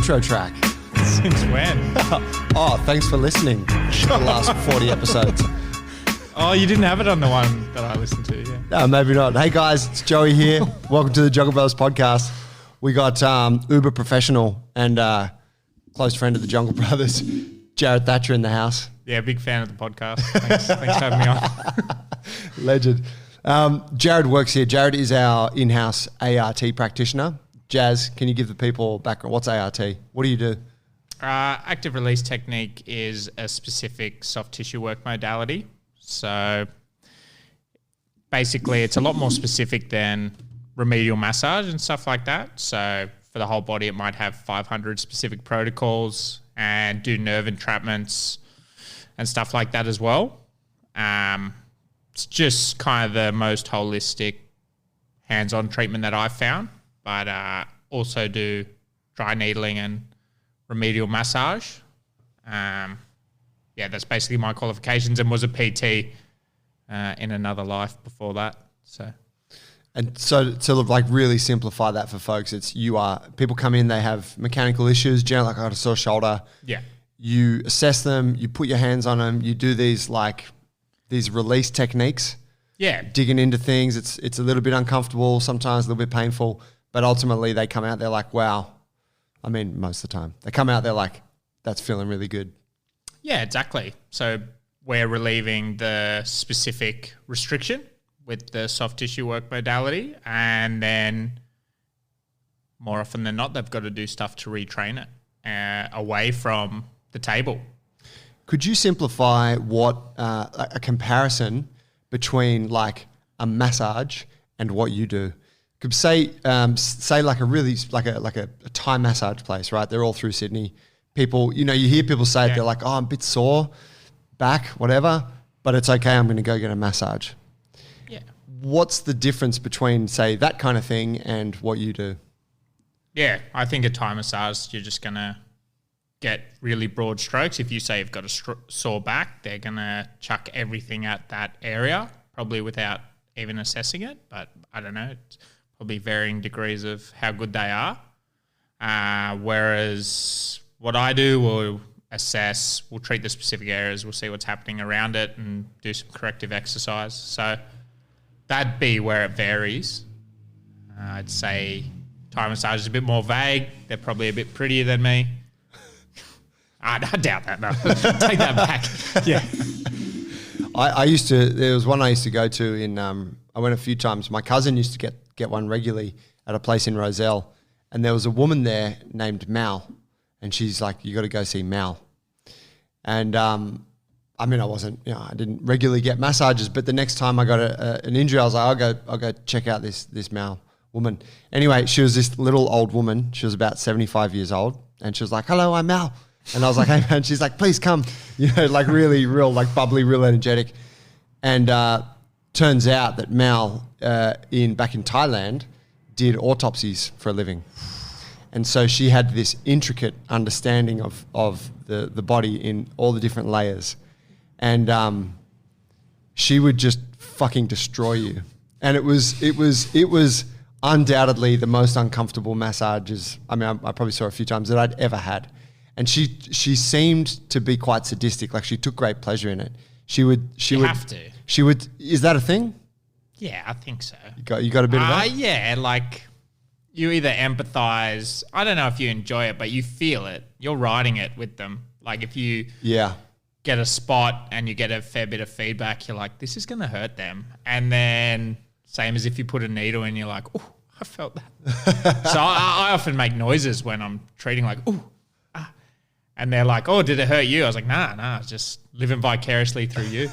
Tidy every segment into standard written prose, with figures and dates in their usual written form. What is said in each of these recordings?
intro track. Since when? Oh, thanks for listening to the last 40 episodes. Oh, you didn't have it on the one that I listened to, yeah. No, maybe not. Hey guys, it's Joey here. Welcome to the Jungle Brothers podcast. We got uber professional and close friend of the Jungle Brothers, Jarrod Thatcher in the house. Yeah, big fan of the podcast. Thanks for having me on. Legend. Jarrod works here. Jarrod is our in-house ART practitioner. Jazz, can you give the people background? What's ART? What do you do? Active release technique is a specific soft tissue work modality. So basically it's a lot more specific than remedial massage and stuff like that. So for the whole body, it might have 500 specific protocols and do nerve entrapments and stuff like that as well. It's just kind of the most holistic hands-on treatment that I've found, but also do dry needling and remedial massage. Yeah, that's basically my qualifications, and was a PT in another life before that. And so to like really simplify that for folks, it's people come in, they have mechanical issues, generally like I got a sore shoulder. Yeah. You assess them, you put your hands on them, you do these release techniques. Yeah. Digging into things. It's a little bit uncomfortable, sometimes a little bit painful, but ultimately they come out, they're like, wow. I mean, most of the time. They come out, they're like, that's feeling really good. Yeah, exactly. So we're relieving the specific restriction with the soft tissue work modality, and then more often than not, they've got to do stuff to retrain it away from the table. Could you simplify what a comparison between like a massage and what you do? Could say like a really like a Thai massage place, right? They're all through Sydney. People, you hear people say they're like, oh, I'm a bit sore, back, whatever, but it's okay. I'm going to go get a massage. Yeah. What's the difference between say that kind of thing and what you do? Yeah, I think a Thai massage, you're just going to get really broad strokes. If you say you've got a sore back, they're going to chuck everything at that area, probably without even assessing it. But I don't know, it's probably varying degrees of how good they are. Whereas what I do, we'll assess, we'll treat the specific areas, we'll see what's happening around it and do some corrective exercise. So that'd be where it varies. I'd say Thai massage is a bit more vague. They're probably a bit prettier than me. I doubt that, no. Take that back. Yeah. There was one I used to go to in, I went a few times. My cousin used to get one regularly at a place in Roselle, and there was a woman there named Mal, and she's like, you got to go see Mal. And I mean, I didn't regularly get massages, but the next time I got an injury, I was like, I'll go check out this Mal woman. Anyway, she was this little old woman. She was about 75 years old, and she was like, hello, I'm Mal. And I was like, hey man, she's like, please come, like really real, like bubbly, real energetic. And turns out that Mal back in Thailand did autopsies for a living. And so she had this intricate understanding of the body in all the different layers. And she would just fucking destroy you. And it was undoubtedly the most uncomfortable massages. I mean, I probably saw a few times that I'd ever had. And she seemed to be quite sadistic. Like she took great pleasure in it. You would have to. She would. Is that a thing? Yeah, I think so. You got a bit of that? Yeah, like you either empathize. I don't know if you enjoy it, but you feel it. You're riding it with them. Like if you get a spot and you get a fair bit of feedback, you're like, this is going to hurt them. And then same as if you put a needle in, you're like, oh, I felt that. So I often make noises when I'm treating, like, oh. And they're like, oh, did it hurt you? I was like, nah, just living vicariously through you.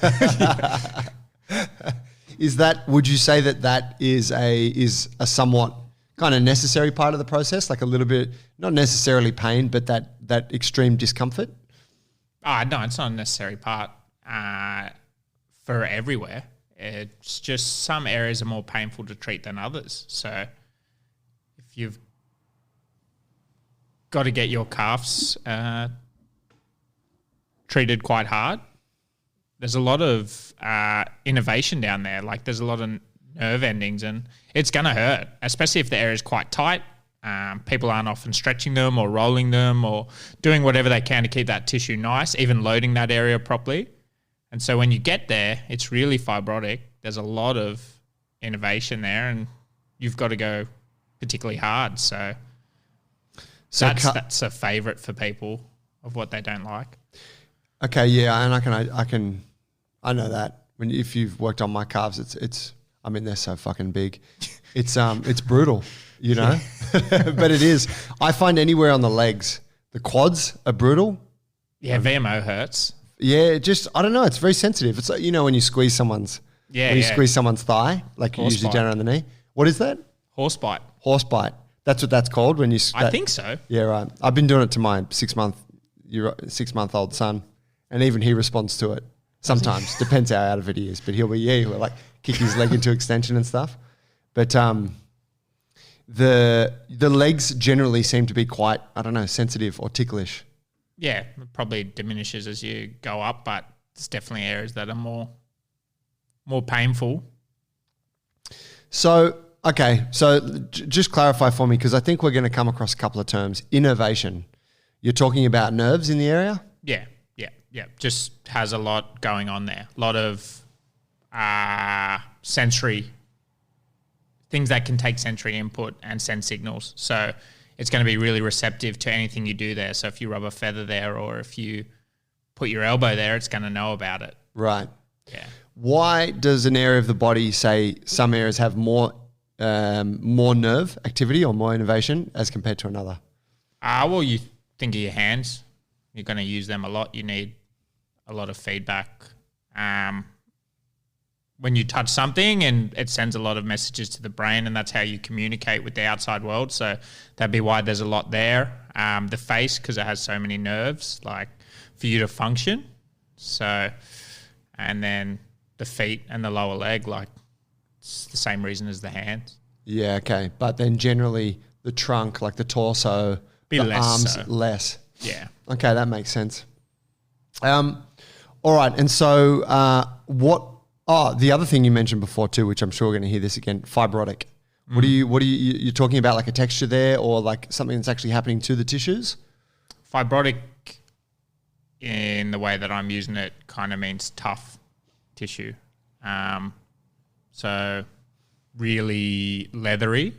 Would you say that is a somewhat kind of necessary part of the process? Like a little bit, not necessarily pain, but that extreme discomfort? No, it's not a necessary part for everywhere. It's just some areas are more painful to treat than others. So if you've got to get your calves treated quite hard, there's a lot of innovation down there. Like there's a lot of nerve endings and it's going to hurt, especially if the area is quite tight. People aren't often stretching them or rolling them or doing whatever they can to keep that tissue nice, even loading that area properly. And so when you get there, it's really fibrotic. There's a lot of innovation there, and you've got to go particularly hard. So that's a favorite for people of what they don't like. Okay, yeah, and I know that if you've worked on my calves, it's I mean they're so fucking big, it's brutal, you know, but it is. I find anywhere on the legs, the quads are brutal. Yeah, VMO hurts. Yeah, I don't know. It's very sensitive. It's like, you know, when you squeeze someone's thigh, like you usually down around the knee. What is that? Horse bite. Horse bite. That's what that's called when you. I think so. Yeah, right. I've been doing it to my 6-month-old son, and even he responds to it. Sometimes depends how out of it he is, but he'll like kick his leg into extension and stuff. But the legs generally seem to be quite, I don't know, sensitive or ticklish. Yeah, it probably diminishes as you go up, but there's definitely areas that are more painful. So, okay, just clarify for me, because I think we're going to come across a couple of terms. Innervation. You're talking about nerves in the area? Yeah. Just has a lot going on there. A lot of sensory things that can take sensory input and send signals. So it's going to be really receptive to anything you do there. So if you rub a feather there or if you put your elbow there, it's going to know about it. Right. Yeah. Why does an area of the body, say some areas have more nerve activity or more innervation as compared to another? Well, you think of your hands. You're going to use them a lot. You need a lot of feedback. When you touch something, and it sends a lot of messages to the brain, and that's how you communicate with the outside world. So that'd be why there's a lot there. The face, because it has so many nerves, like for you to function. So, and then the feet and the lower leg, like it's the same reason as the hands. Yeah, okay. But then generally the trunk, like the torso, the arms, less. Yeah. Okay, that makes sense. All right, and so the other thing you mentioned before too, which I'm sure we're going to hear this again, fibrotic. What are you're talking about, like a texture there, or like something that's actually happening to the tissues? Fibrotic, in the way that I'm using it, kind of means tough tissue. So really leathery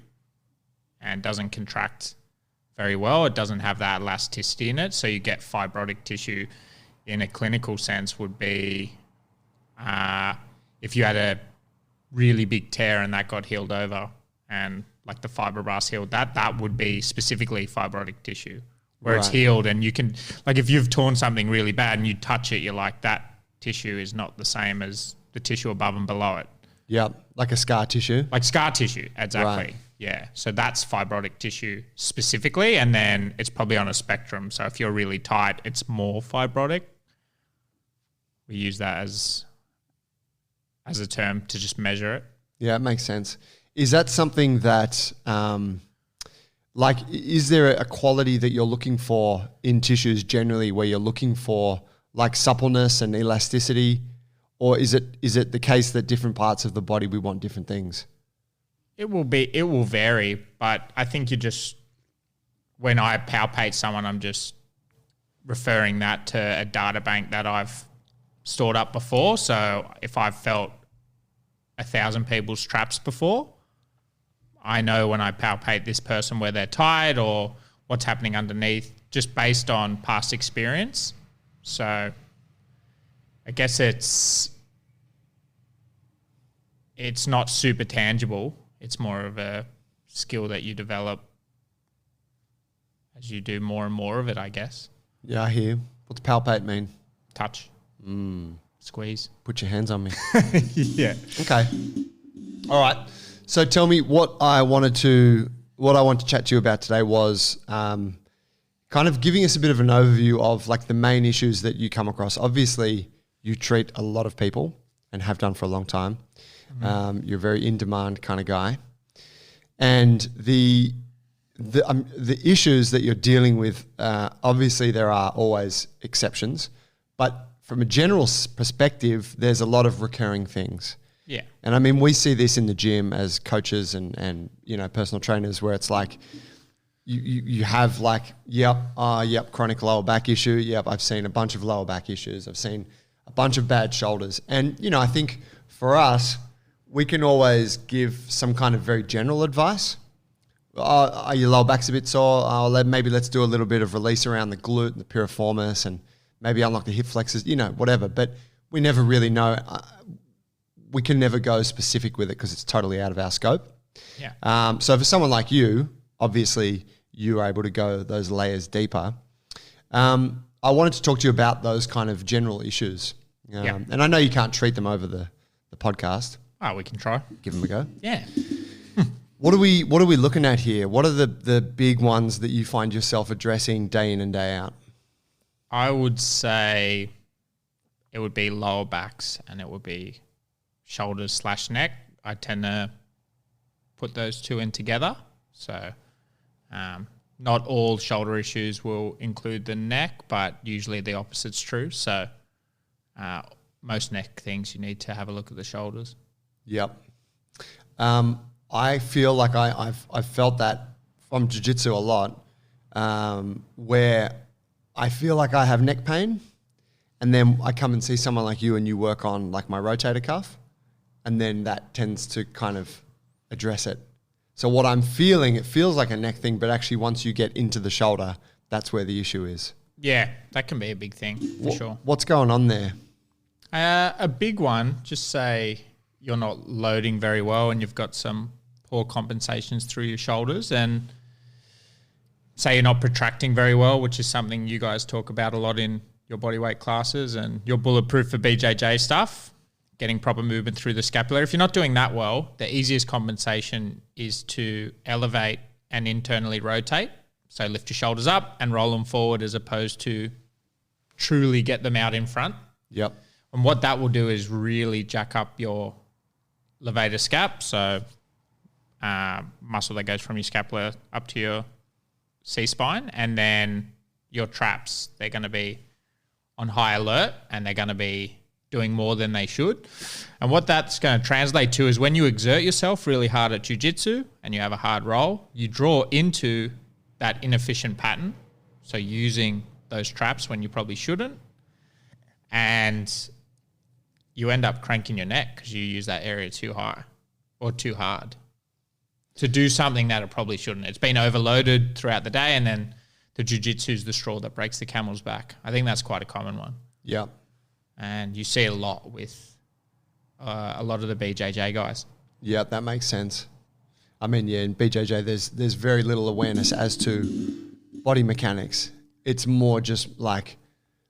and doesn't contract very well. It doesn't have that elasticity in it. So you get fibrotic tissue in a clinical sense would be if you had a really big tear and that got healed over and like the fibroblast healed, that would be specifically fibrotic tissue where it's healed, and you can, like if you've torn something really bad and you touch it, you're like, that tissue is not the same as the tissue above and below it. Yeah, like a scar tissue. Like scar tissue, exactly. Right. Yeah, so that's fibrotic tissue specifically, and then it's probably on a spectrum. So if you're really tight, it's more fibrotic. We use that as a term to just measure it. Yeah, it makes sense. Is that something that, is there a quality that you're looking for in tissues generally, where you're looking for like suppleness and elasticity, or is it the case that different parts of the body we want different things? It will vary, but I think when I palpate someone, I'm just referring that to a data bank that I've stored up before. So if I've felt 1,000 people's traps before, I know when I palpate this person where they're tight or what's happening underneath, just based on past experience. So I guess it's not super tangible. It's more of a skill that you develop as you do more and more of it, I guess. Yeah, I hear. What's palpate mean? Touch. Squeeze. Put your hands on me. Yeah. Okay. All right. So tell me, what I want to chat to you about today was kind of giving us a bit of an overview of like the main issues that you come across. Obviously, you treat a lot of people and have done for a long time. You're a very in-demand kind of guy. And the issues that you're dealing with, obviously there are always exceptions, but from a general perspective, there's a lot of recurring things. Yeah. And I mean, we see this in the gym as coaches and personal trainers, where it's like you have like, chronic lower back issue. Yep, I've seen a bunch of lower back issues. I've seen a bunch of bad shoulders. And, I think for us, we can always give some kind of very general advice. Are your lower back's a bit sore? Maybe let's do a little bit of release around the glute and the piriformis and maybe unlock the hip flexors, whatever. But we never really know. We can never go specific with it because it's totally out of our scope. Yeah. So for someone like you, obviously you are able to go those layers deeper. I wanted to talk to you about those kind of general issues. And I know you can't treat them over the podcast. Oh, we can try. Give them a go. Yeah. What are we looking at here? What are the big ones that you find yourself addressing day in and day out? I would say it would be lower backs and it would be shoulders/neck. I tend to put those two in together. So not all shoulder issues will include the neck, but usually the opposite's true. So most neck things, you need to have a look at the shoulders. Yep. I feel like I've felt that from jiu-jitsu a lot, where I feel like I have neck pain, and then I come and see someone like you and you work on like my rotator cuff, and then that tends to kind of address it. So what I'm feeling, it feels like a neck thing, but actually once you get into the shoulder, that's where the issue is. Yeah, that can be a big thing for sure. What's going on there? A big one, just say you're not loading very well and you've got some poor compensations through your shoulders, and say you're not protracting very well, which is something you guys talk about a lot in your bodyweight classes, and you're bulletproof for BJJ stuff, getting proper movement through the scapula. If you're not doing that well, the easiest compensation is to elevate and internally rotate. So lift your shoulders up and roll them forward as opposed to truly get them out in front. Yep. And what that will do is really jack up your levator scap, so muscle that goes from your scapula up to your C-spine, and then your traps, they're going to be on high alert and they're going to be doing more than they should. And what that's going to translate to is when you exert yourself really hard at jiu-jitsu and you have a hard roll, you draw into that inefficient pattern, so using those traps when you probably shouldn't, and you end up cranking your neck because you use that area too high or too hard to do something that it probably shouldn't. It's been overloaded throughout the day, and then the jiu-jitsu is the straw that breaks the camel's back. I think that's quite a common one. Yeah. And you see it a lot with a lot of the BJJ guys. Yeah, that makes sense. I mean, yeah, in BJJ, there's very little awareness as to body mechanics. It's more just like...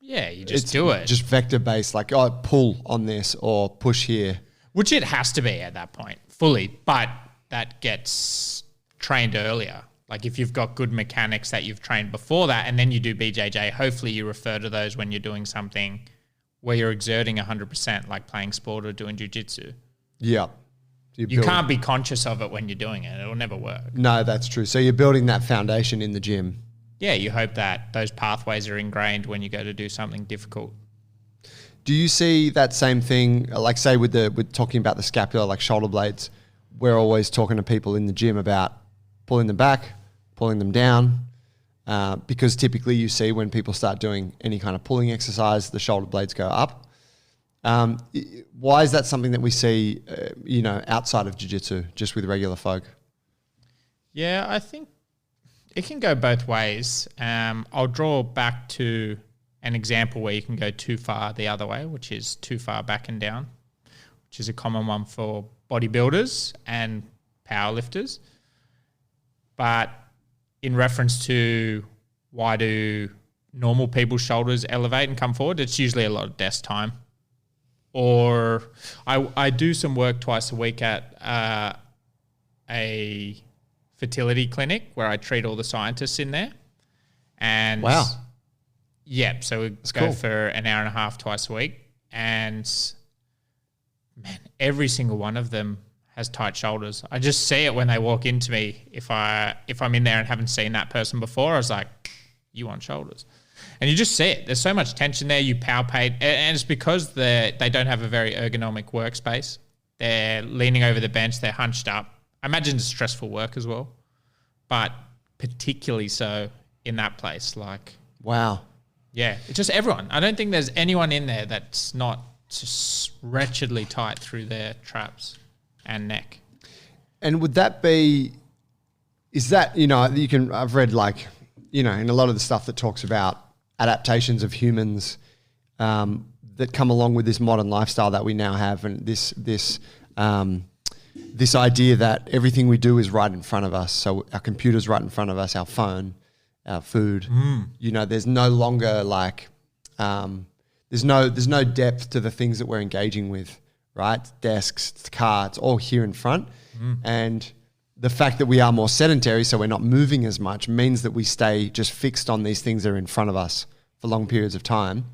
Yeah, you just do it. Just vector-based, like, pull on this or push here. Which it has to be at that point, fully. But that gets trained earlier. Like if you've got good mechanics that you've trained before that and then you do BJJ, hopefully you refer to those when you're doing something where you're exerting 100%, like playing sport or doing jiu-jitsu. Yeah. You can't be conscious of it when you're doing it. It'll never work. No, that's true. So you're building that foundation in the gym. Yeah, you hope that those pathways are ingrained when you go to do something difficult. Do you see that same thing, like say with talking about the scapula, like shoulder blades, we're always talking to people in the gym about pulling them back, pulling them down, because typically you see when people start doing any kind of pulling exercise, the shoulder blades go up. Why is that something that we see, outside of jiu-jitsu, just with regular folk? Yeah, I think it can go both ways. I'll draw back to an example where you can go too far the other way, which is too far back and down, which is a common one for bodybuilders and powerlifters. But in reference to why do normal people's shoulders elevate and come forward, it's usually a lot of desk time. Or I do some work twice a week at a fertility clinic where I treat all the scientists in there. And wow. Yeah, so we go for an hour and a half twice a week. And man, every single one of them has tight shoulders. I just see it when they walk into me. If I'm in there and haven't seen that person before, I was like, you want shoulders. And you just see it. There's so much tension there. You palpate. And it's because they don't have a very ergonomic workspace. They're leaning over the bench. They're hunched up. I imagine it's stressful work as well. But particularly so in that place. Like, wow. Yeah, it's just everyone. I don't think there's anyone in there that's not just wretchedly tight through their traps and neck. And would that be, is that, I've read like, in a lot of the stuff that talks about adaptations of humans that come along with this modern lifestyle that we now have, and this idea that everything we do is right in front of us. So our computer's right in front of us, our phone, our food. There's no longer like, there's no depth to the things that we're engaging with, right? Desks, the car, it's all here in front. And the fact that we are more sedentary, so we're not moving as much, means that we stay just fixed on these things that are in front of us for long periods of time.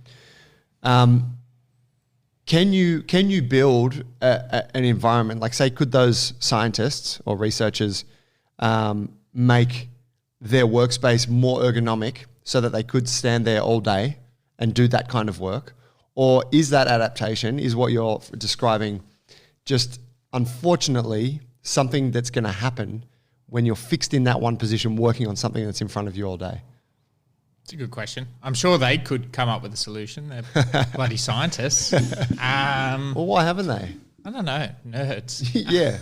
Can you build an environment, like say, could those scientists or researchers make their workspace more ergonomic so that they could stand there all day and do that kind of work? Or is that adaptation, is what you're describing, just unfortunately something that's going to happen when you're fixed in that one position working on something that's in front of you all day? It's a good question. I'm sure they could come up with a solution. They're bloody scientists. Well, why haven't they? I don't know. Nerds. Yeah.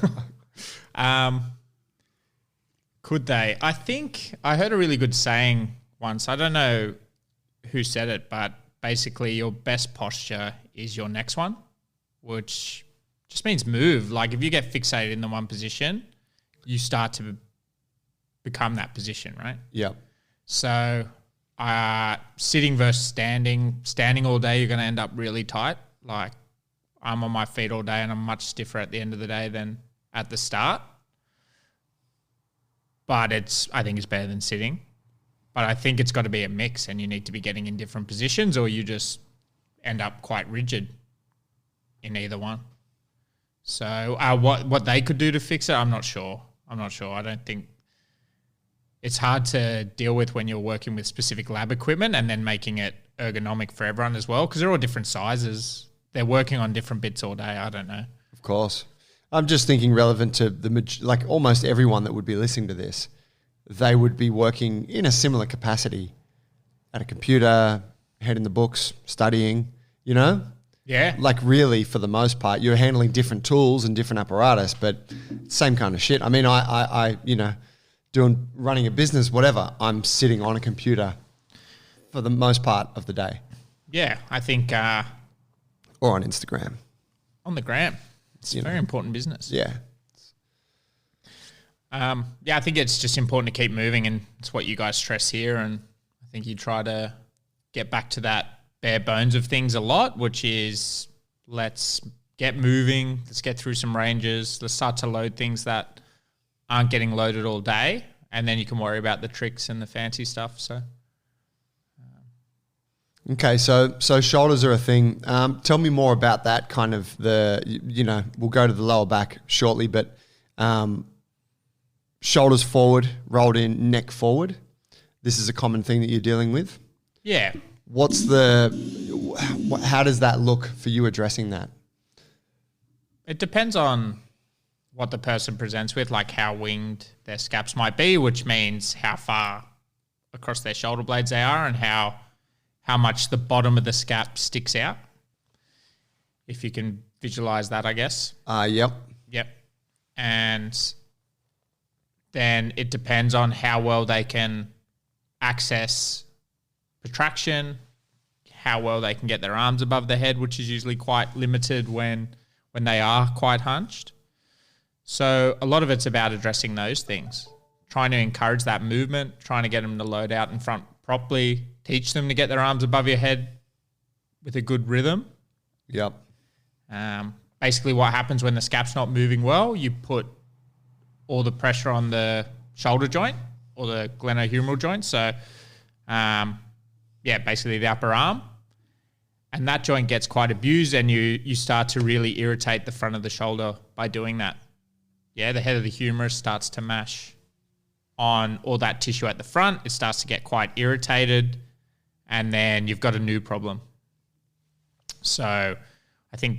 Could they? I think I heard a really good saying once. I don't know who said it, but basically your best posture is your next one, which just means move. Like if you get fixated in the one position, you start to become that position, right? Yeah. So sitting versus standing all day, you're going to end up really tight. Like I'm on my feet all day and I'm much stiffer at the end of the day than at the start. But I think it's better than sitting. But I think it's got to be a mix, and you need to be getting in different positions, or you just end up quite rigid in either one. So what they could do to fix it, I'm not sure. I don't think it's hard to deal with when you're working with specific lab equipment and then making it ergonomic for everyone as well, because they're all different sizes. They're working on different bits all day. I don't know. Of course. I'm just thinking relevant to like almost everyone that would be listening to this. They would be working in a similar capacity at a computer, head in the books, studying, Yeah. Like really, for the most part, you're handling different tools and different apparatus, but same kind of shit. I mean, I running a business, whatever, I'm sitting on a computer for the most part of the day. Yeah, I think... or on Instagram. On the gram. It's a very important business. Yeah. I think it's just important to keep moving, and it's what you guys stress here. And I think you try to get back to that bare bones of things a lot, which is let's get moving, let's get through some ranges, let's start to load things that aren't getting loaded all day, and then you can worry about the tricks and the fancy stuff. So, okay, so shoulders are a thing. Tell me more about that kind of we'll go to the lower back shortly, but shoulders forward, rolled in, neck forward. This is a common thing that you're dealing with. Yeah. How does that look for you addressing that? It depends on what the person presents with, like how winged their scaps might be, which means how far across their shoulder blades they are and how much the bottom of the scap sticks out. If you can visualize that, I guess. Yep. And then it depends on how well they can access protraction, how well they can get their arms above their head, which is usually quite limited when they are quite hunched. So a lot of it's about addressing those things, trying to encourage that movement, trying to get them to load out in front properly, teach them to get their arms above your head with a good rhythm. Yep. Basically what happens when the scap's not moving well, you put all the pressure on the shoulder joint or the glenohumeral joint. So, basically the upper arm. And that joint gets quite abused, and you start to really irritate the front of the shoulder by doing that. Yeah, the head of the humerus starts to mash on all that tissue at the front. It starts to get quite irritated, and then you've got a new problem. So I think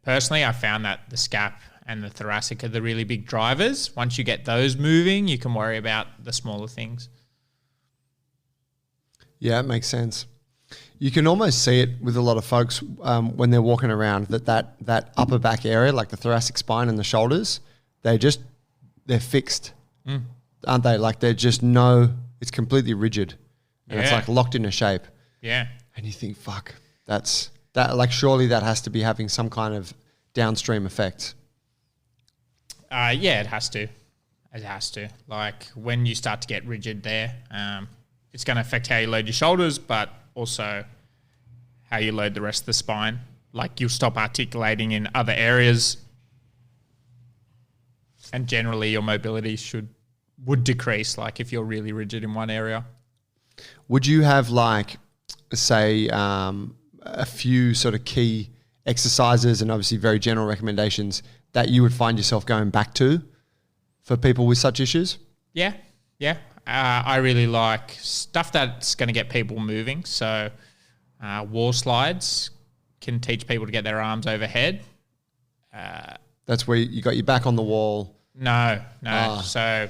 personally I found that the scap and the thoracic are the really big drivers. Once you get those moving, you can worry about the smaller things. Yeah, it makes sense. You can almost see it with a lot of folks when they're walking around that upper back area, like the thoracic spine and the shoulders, they're fixed, aren't they? Like it's completely rigid, and it's like locked into shape. Yeah. And you think, fuck, surely that has to be having some kind of downstream effect. Yeah, it has to. It has to. Like when you start to get rigid there, it's going to affect how you load your shoulders, but also how you load the rest of the spine. Like you'll stop articulating in other areas, and generally your mobility would decrease. Like if you're really rigid in one area. Would you have say a few sort of key exercises and obviously very general recommendations that you would find yourself going back to for people with such issues? Yeah. I really like stuff that's going to get people moving. So wall slides can teach people to get their arms overhead. That's where you got your back on the wall. No. So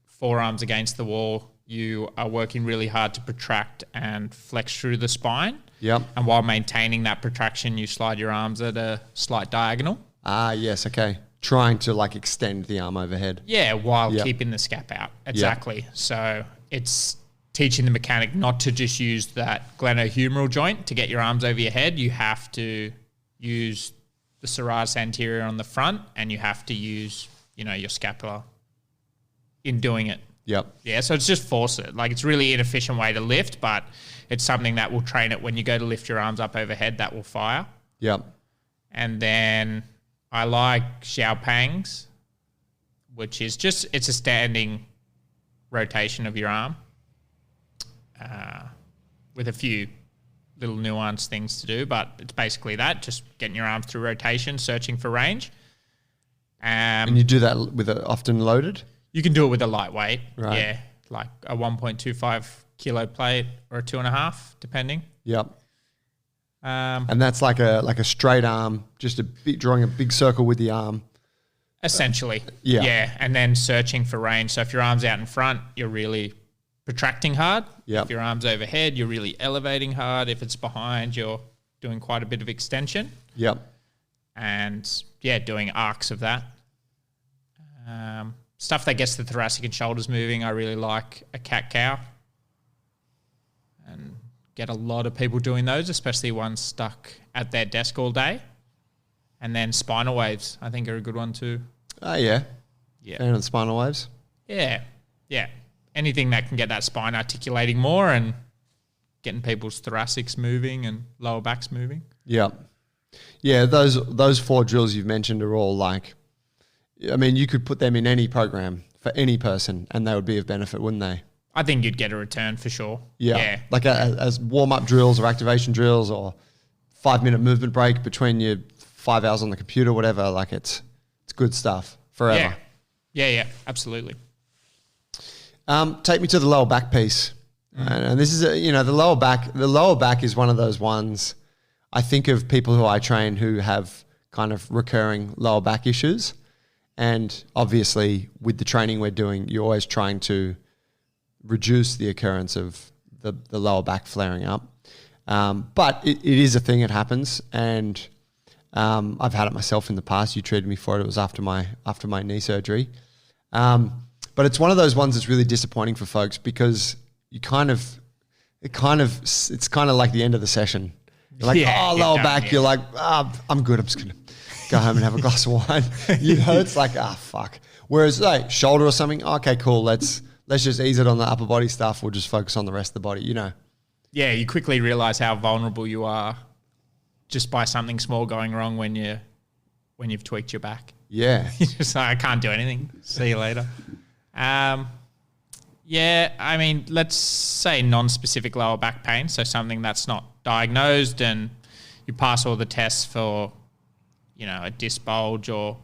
forearms against the wall. You are working really hard to protract and flex through the spine. Yep. And while maintaining that protraction, you slide your arms at a slight diagonal. Yes, okay. Trying to extend the arm overhead. Yeah, while keeping the scap out. Exactly. Yep. So it's teaching the mechanic not to just use that glenohumeral joint to get your arms over your head. You have to use the serratus anterior on the front, and you have to use, your scapula in doing it. Yep. Yeah, so it's just force it. It's really inefficient way to lift, but it's something that will train it when you go to lift your arms up overhead, that will fire. Yep. And then I like xiaopangs, which is it's a standing rotation of your arm with a few little nuanced things to do, but it's basically that, just getting your arms through rotation, searching for range. And you do that with often loaded? You can do it with a lightweight, right. Yeah, like a 1.25 kilo plate or a 2.5, depending. Yep. And that's like a straight arm, just drawing a big circle with the arm. Essentially, yeah. Yeah, and then searching for range. So if your arm's out in front, you're really protracting hard. Yep. If your arm's overhead, you're really elevating hard. If it's behind, you're doing quite a bit of extension. Yep. And doing arcs of that. Stuff that gets the thoracic and shoulders moving, I really like a cat-cow. And get a lot of people doing those, especially ones stuck at their desk all day. And then spinal waves, I think, are a good one too. Oh, yeah. Yeah. And spinal waves? Yeah. Anything that can get that spine articulating more and getting people's thoracics moving and lower backs moving. Yeah. Yeah, those 4 drills you've mentioned are all you could put them in any program for any person and they would be of benefit, wouldn't they? I think you'd get a return for sure. Yeah. Like as warm-up drills or activation drills or 5-minute movement break between your 5 hours on the computer, whatever. It's good stuff forever. Yeah, absolutely. Take me to the lower back piece. And this is, the lower back. The lower back is one of those ones I think of people who I train who have kind of recurring lower back issues. And obviously with the training we're doing, you're always trying to reduce the occurrence of the lower back flaring up. But it is a thing, it happens. And I've had it myself in the past. You treated me for it. It was after my knee surgery. But it's one of those ones that's really disappointing for folks because it's kind of like the end of the session. You're like, lower back. Yeah. You're like, I'm good. I'm just going to go home and have a glass of wine. It's like, fuck. Whereas shoulder or something, okay, cool. Let's just ease it on the upper body stuff. We'll just focus on the rest of the body, Yeah, you quickly realize how vulnerable you are just by something small going wrong when you've tweaked your back. Yeah. You're just like, I can't do anything. See you later. Let's say non-specific lower back pain, so something that's not diagnosed and you pass all the tests for, a disc bulge or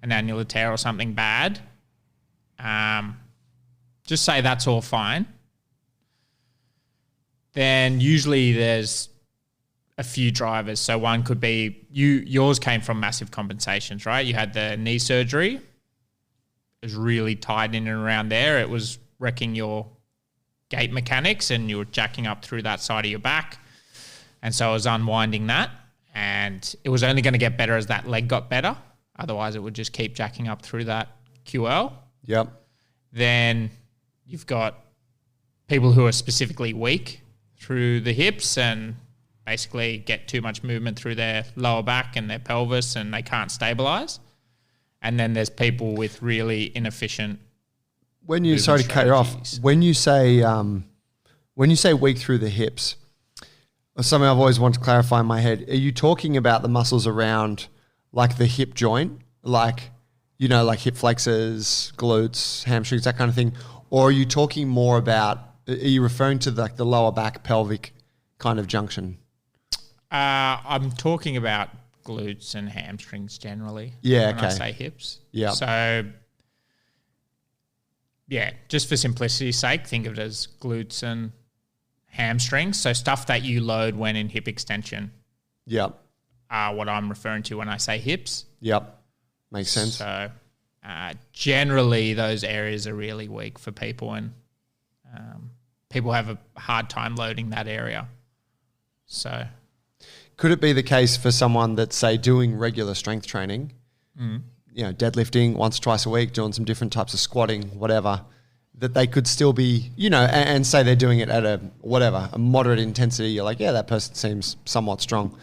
an annular tear or something bad. Just say that's all fine. Then usually there's a few drivers. So one could be yours came from massive compensations, right? You had the knee surgery. It was really tight in and around there. It was wrecking your gait mechanics and you were jacking up through that side of your back. And so I was unwinding that, and it was only going to get better as that leg got better. Otherwise, it would just keep jacking up through that QL. Yep. Then you've got people who are specifically weak through the hips and basically get too much movement through their lower back and their pelvis and they can't stabilize. And then there's people with really inefficient. Sorry to cut you off. When you say weak through the hips, something I've always wanted to clarify in my head, are you talking about the muscles around like the hip joint, like hip flexors, glutes, hamstrings, that kind of thing? Or are you talking more about, are you referring to the lower back pelvic kind of junction? I'm talking about glutes and hamstrings generally. Yeah, when I say hips. Yeah. So, yeah, just for simplicity's sake, think of it as glutes and hamstrings. So stuff that you load when in hip extension. Yep. Are what I'm referring to when I say hips. Yep. Makes sense. So generally those areas are really weak for people, and people have a hard time loading that area. So could it be the case for someone that's, say, doing regular strength training, deadlifting once or twice a week, doing some different types of squatting, whatever, that they could still be, and say they're doing it at a moderate intensity, you're like, yeah, that person seems somewhat strong.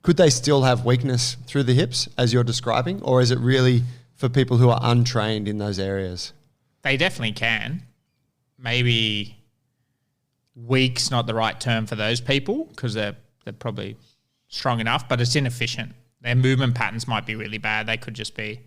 Could they still have weakness through the hips as you're describing, or is it really for people who are untrained in those areas? They definitely can. Maybe weak's not the right term for those people because they're probably strong enough, but it's inefficient. Their movement patterns might be really bad. They could just be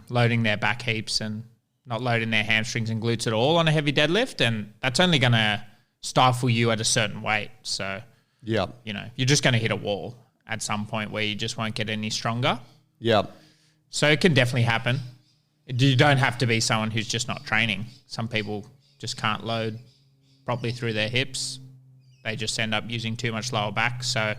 loading their back heaps and not loading their hamstrings and glutes at all on a heavy deadlift, and that's only going to stifle you at a certain weight. So, yeah, you're just going to hit a wall at some point where you just won't get any stronger. Yeah. So it can definitely happen. You don't have to be someone who's just not training. Some people just can't load properly through their hips. They just end up using too much lower back. So,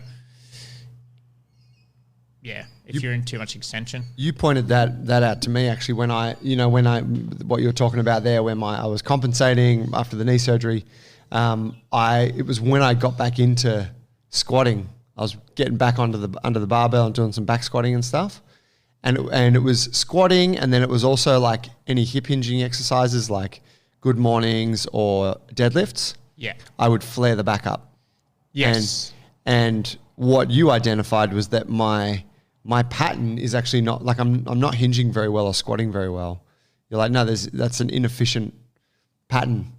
yeah, if you're in too much extension. You pointed that out to me actually when what you were talking about there, when I was compensating after the knee surgery. It was when I got back into squatting. I was getting back under the barbell and doing some back squatting and stuff. And it was squatting, and then it was also like any hip hinging exercises like good mornings or deadlifts. Yeah. I would flare the back up. Yes. And what you identified was that my pattern is actually not like I'm not hinging very well or squatting very well. You're like, no, that's an inefficient pattern,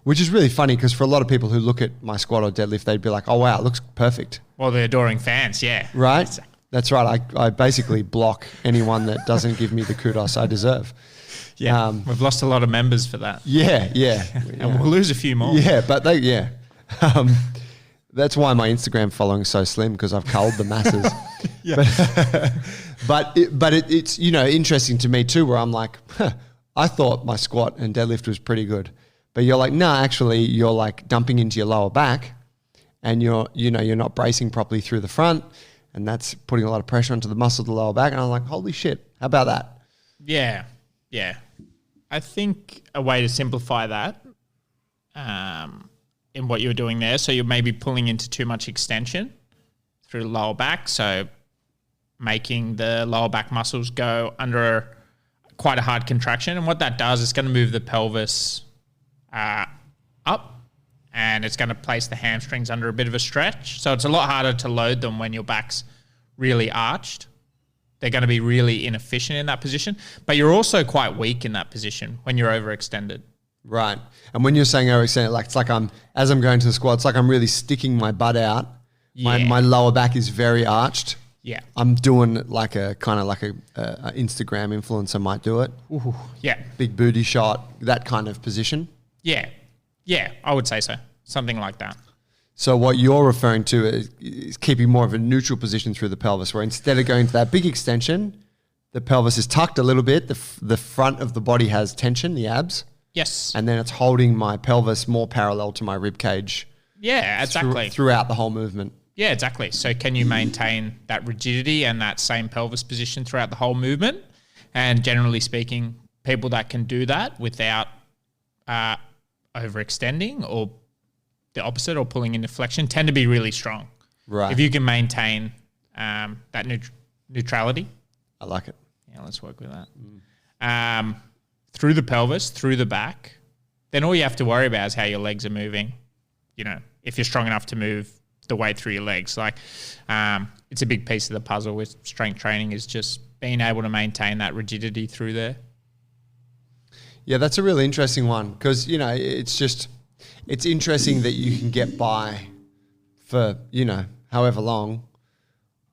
which is really funny because for a lot of people who look at my squat or deadlift, they'd be like, oh wow, it looks perfect. Well, they're adoring fans, yeah. Right? That's right. I basically block anyone that doesn't give me the kudos I deserve. Yeah, we've lost a lot of members for that. Yeah. And we'll lose a few more. Yeah, but that's why my Instagram following is so slim, because I've culled the masses. Yeah. But it's interesting to me too, where I'm like, I thought my squat and deadlift was pretty good, but you're like, no, actually, you're like dumping into your lower back, and you're not bracing properly through the front, and that's putting a lot of pressure onto the muscle of the lower back. And I'm like, holy shit, how about that? Yeah. I think a way to simplify that in what you're doing there, so you're maybe pulling into too much extension through the lower back, so making the lower back muscles go under quite a hard contraction. And what that does is going to move the pelvis up, and it's going to place the hamstrings under a bit of a stretch. So it's a lot harder to load them when your back's really arched. They're going to be really inefficient in that position, but you're also quite weak in that position when you're overextended. Right. And when you're saying overextended, like as I'm going to the squat, it's like I'm really sticking my butt out. Yeah. My lower back is very arched. Yeah. I'm doing like a kind of like a Instagram influencer might do it. Ooh, yeah. Big booty shot, that kind of position. Yeah. Yeah, I would say so. Something like that. So what you're referring to is keeping more of a neutral position through the pelvis, where instead of going to that big extension, the pelvis is tucked a little bit. The front of the body has tension, the abs. Yes. And then it's holding my pelvis more parallel to my rib cage. Yeah, exactly. Throughout the whole movement. Yeah, exactly. So can you maintain that rigidity and that same pelvis position throughout the whole movement? And generally speaking, people that can do that without overextending or the opposite or pulling into flexion tend to be really strong. Right. If you can maintain that neutrality. I like it. Yeah, let's work with that. Through the pelvis, through the back, then all you have to worry about is how your legs are moving. You know, if you're strong enough to move the weight through your legs. Like, it's a big piece of the puzzle with strength training is just being able to maintain that rigidity through there. Yeah, that's a really interesting one because, you know, it's interesting that you can get by for, you know, however long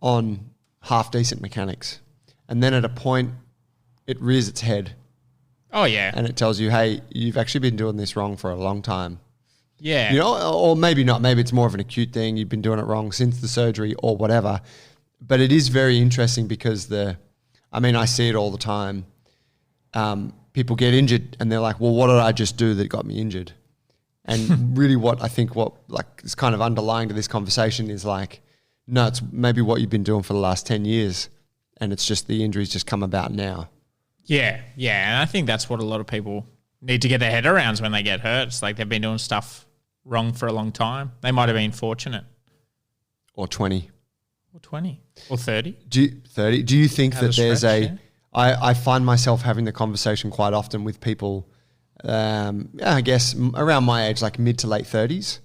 on half decent mechanics. And then at a point, it rears its head. Oh, yeah. And it tells you, hey, you've actually been doing this wrong for a long time. Yeah. You know, or maybe not. Maybe it's more of an acute thing. You've been doing it wrong since the surgery or whatever. But it is very interesting because I see it all the time. People get injured and they're like, well, what did I just do that got me injured? And really what is kind of underlying to this conversation is like, no, it's maybe what you've been doing for the last 10 years and it's just the injuries just come about now. Yeah, yeah. And I think that's what a lot of people need to get their head around when they get hurt. It's like they've been doing stuff wrong for a long time. They might have been fortunate. Or 20. Or 20. Or 30. Do you think that there's stretch, I find myself having the conversation quite often with people, I guess around my age, like mid to late 30s,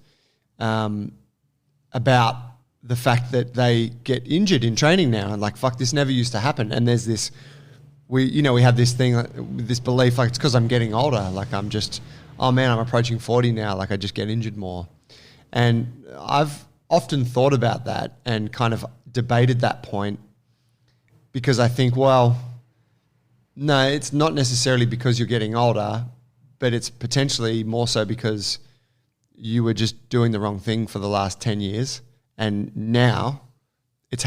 about the fact that they get injured in training now and like, fuck, this never used to happen. And there's this, we have this thing, this belief, like it's because I'm getting older. Like I'm just, oh man, I'm approaching 40 now. Like I just get injured more. And I've often thought about that and kind of debated that point because I think, well, no, it's not necessarily because you're getting older, but it's potentially more so because you were just doing the wrong thing for the last 10 years. And now it's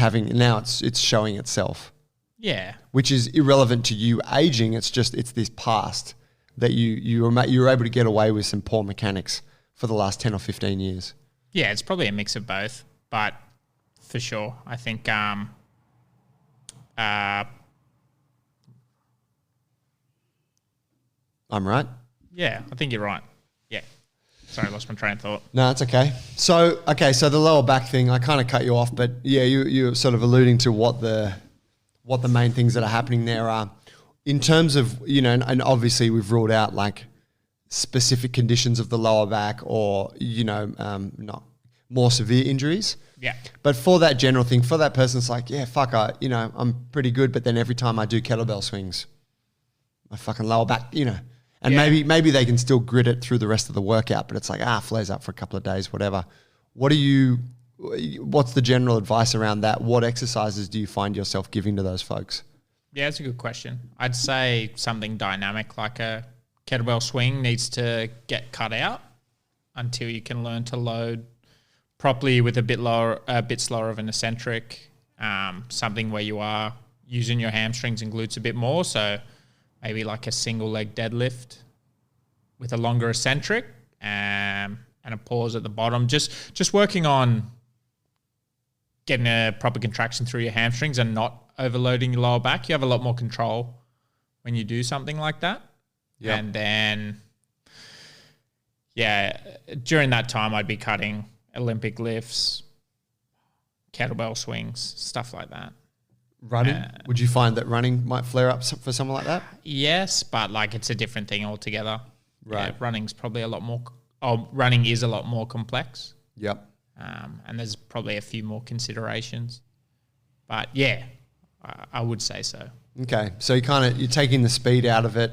showing itself. Yeah. Which is irrelevant to you aging. It's this past that you were able to get away with some poor mechanics for the last 10 or 15 years. Yeah, it's probably a mix of both, but for sure, I think I'm right? Yeah, I think you're right. Yeah. Sorry, I lost my train of thought. No, it's okay. So the lower back thing, I kind of cut you off, but yeah, you're sort of alluding to what the main things that are happening there are. In terms of, you know, and obviously we've ruled out like specific conditions of the lower back or, you know, not more severe injuries. Yeah. But for that general thing, for that person, it's like, yeah, fuck, I'm pretty good, but then every time I do kettlebell swings, my fucking lower back, you know. And maybe they can still grit it through the rest of the workout, but it's like, flares up for a couple of days, whatever. What's the general advice around that? What exercises do you find yourself giving to those folks? Yeah, that's a good question. I'd say something dynamic like a kettlebell swing needs to get cut out until you can learn to load properly with a bit slower of an eccentric, something where you are using your hamstrings and glutes a bit more. So maybe like a single leg deadlift with a longer eccentric and a pause at the bottom. Just working on getting a proper contraction through your hamstrings and not overloading your lower back. You have a lot more control when you do something like that. Yeah. And then, during that time, I'd be cutting Olympic lifts, kettlebell swings, stuff like that. Running? Would you find that running might flare up for someone like that? Yes, but like it's a different thing altogether. Right. Yeah, running's probably a lot more. Running is a lot more complex. Yep. And there's probably a few more considerations, but yeah, I would say so. Okay, so you're taking the speed out of it,